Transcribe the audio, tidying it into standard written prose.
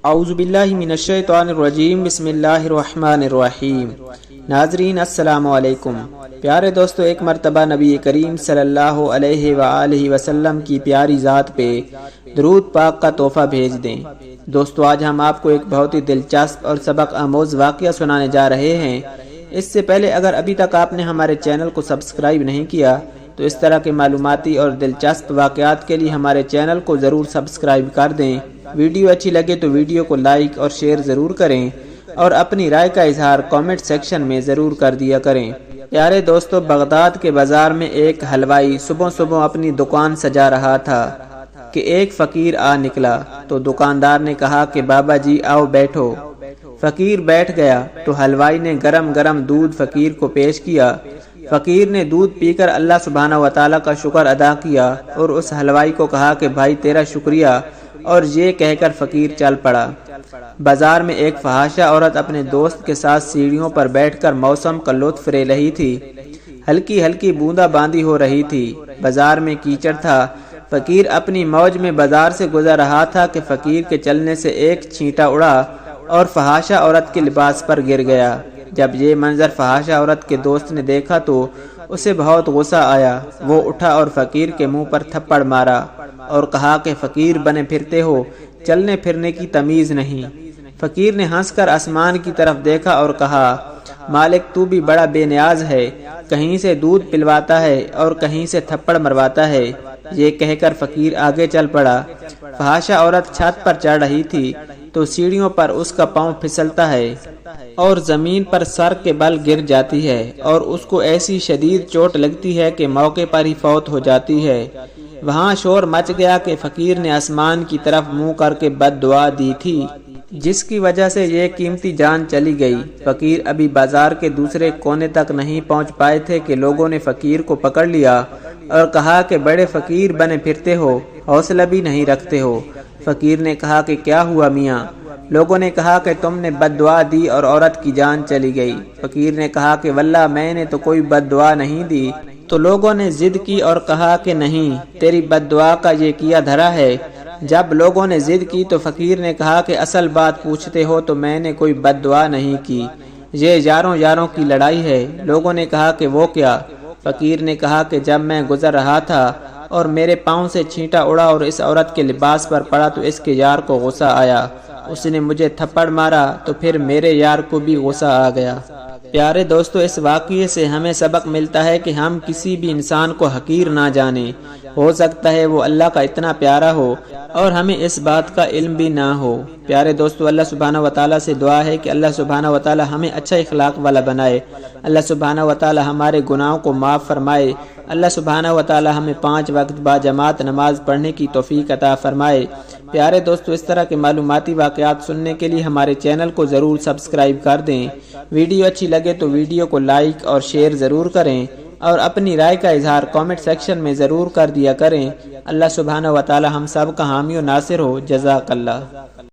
اعوذ باللہ من الشیطان الرجیم، بسم اللہ الرحمن الرحیم۔ ناظرین السلام علیکم۔ پیارے دوستو، ایک مرتبہ نبی کریم صلی اللہ علیہ وآلہ وسلم کی پیاری ذات پہ درود پاک کا تحفہ بھیج دیں۔ دوستو، آج ہم آپ کو ایک بہت ہی دلچسپ اور سبق آموز واقعہ سنانے جا رہے ہیں۔ اس سے پہلے اگر ابھی تک آپ نے ہمارے چینل کو سبسکرائب نہیں کیا تو اس طرح کے معلوماتی اور دلچسپ واقعات کے لیے ہمارے چینل کو ضرور سبسکرائب کر دیں۔ ویڈیو اچھی لگے تو ویڈیو کو لائک اور شیئر ضرور کریں اور اپنی رائے کا اظہار کامنٹ سیکشن میں ضرور کر دیا کریں۔ پیارے دوستو، بغداد کے بازار میں ایک حلوائی صبح صبح اپنی دکان سجا رہا تھا کہ ایک فقیر آ نکلا تو دکاندار نے کہا کہ بابا جی آؤ بیٹھو۔ فقیر بیٹھ گیا تو حلوائی نے گرم گرم دودھ فقیر کو پیش کیا۔ فقیر نے دودھ پی کر اللہ سبحانہ وتعالی کا شکر ادا کیا اور اس حلوائی کو کہا کہ بھائی تیرا شکریہ، اور یہ کہہ کر فقیر چل پڑا۔ بازار میں ایک فحاشہ عورت اپنے دوست کے ساتھ سیڑھیوں پر بیٹھ کر موسم کا لطف لے رہی تھی۔ ہلکی ہلکی بوندا باندی ہو رہی تھی۔ بازار میں کیچڑ تھا۔ فقیر اپنی موج میں بازار سے گزر رہا تھا کہ فقیر کے چلنے سے ایک چھینٹا اڑا اور فحاشہ عورت کے لباس پر گر گیا۔ جب یہ منظر فحاشہ عورت کے دوست نے دیکھا تو اسے بہت غصہ آیا۔ وہ اٹھا اور فقیر کے منہ پر تھپڑ مارا اور کہا کہ فقیر بنے پھرتے ہو، چلنے پھرنے کی تمیز نہیں۔ فقیر نے ہنس کر آسمان کی طرف دیکھا اور کہا، مالک تو بھی بڑا بے نیاز ہے، کہیں سے دودھ پلواتا ہے اور کہیں سے تھپڑ مرواتا ہے۔ یہ کہہ کر فقیر آگے چل پڑا۔ فحاشہ عورت چھت پر چڑھ رہی تھی تو سیڑھیوں پر اس کا پاؤں پھسلتا ہے اور زمین پر سر کے بل گر جاتی ہے اور اس کو ایسی شدید چوٹ لگتی ہے کہ موقع پر ہی فوت ہو جاتی ہے۔ وہاں شور مچ گیا کہ فقیر نے آسمان کی طرف منہ کر کے بد دعا دی تھی، جس کی وجہ سے یہ قیمتی جان چلی گئی۔ فقیر ابھی بازار کے دوسرے کونے تک نہیں پہنچ پائے تھے کہ لوگوں نے فقیر کو پکڑ لیا اور کہا کہ بڑے فقیر بنے پھرتے ہو، حوصلہ بھی نہیں رکھتے ہو۔ فقیر نے کہا کہ کیا ہوا میاں؟ لوگوں نے کہا کہ تم نے بد دعا دی اور عورت کی جان چلی گئی۔ فقیر نے کہا کہ واللہ میں نے تو کوئی بد دعا نہیں دی۔ تو لوگوں نے ضد کی اور کہا کہ نہیں، تیری بد دعا کا یہ کیا دھرا ہے۔ جب لوگوں نے ضد کی تو فقیر نے کہا کہ اصل بات پوچھتے ہو تو میں نے کوئی بد دعا نہیں کی، یہ یاروں یاروں کی لڑائی ہے۔ لوگوں نے کہا کہ وہ کیا؟ فقیر نے کہا کہ جب میں گزر رہا تھا اور میرے پاؤں سے چھینٹا اڑا اور اس عورت کے لباس پر پڑا تو اس کے یار کو غصہ آیا، اس نے مجھے تھپڑ مارا تو پھر میرے یار کو بھی غصہ آ گیا۔ پیارے دوستو، اس واقعے سے ہمیں سبق ملتا ہے کہ ہم کسی بھی انسان کو حقیر نہ جانیں۔ ہو سکتا ہے وہ اللہ کا اتنا پیارا ہو اور ہمیں اس بات کا علم بھی نہ ہو۔ پیارے دوستو، اللہ سبحانہ وتعالی سے دعا ہے کہ اللہ سبحانہ وتعالی ہمیں اچھا اخلاق والا بنائے۔ اللہ سبحانہ وتعالی ہمارے گناہوں کو معاف فرمائے۔ اللہ سبحانہ وتعالی ہمیں 5 وقت با جماعت نماز پڑھنے کی توفیق عطا فرمائے۔ پیارے دوستو، اس طرح کے معلوماتی واقعات سننے کے لیے ہمارے چینل کو ضرور سبسکرائب کر دیں۔ ویڈیو اچھی لگے تو ویڈیو کو لائک اور شیئر ضرور کریں اور اپنی رائے کا اظہار کامنٹ سیکشن میں ضرور کر دیا کریں۔ اللہ سبحانہ وتعالی ہم سب کا حامی و ناصر ہو۔ جزاک اللہ۔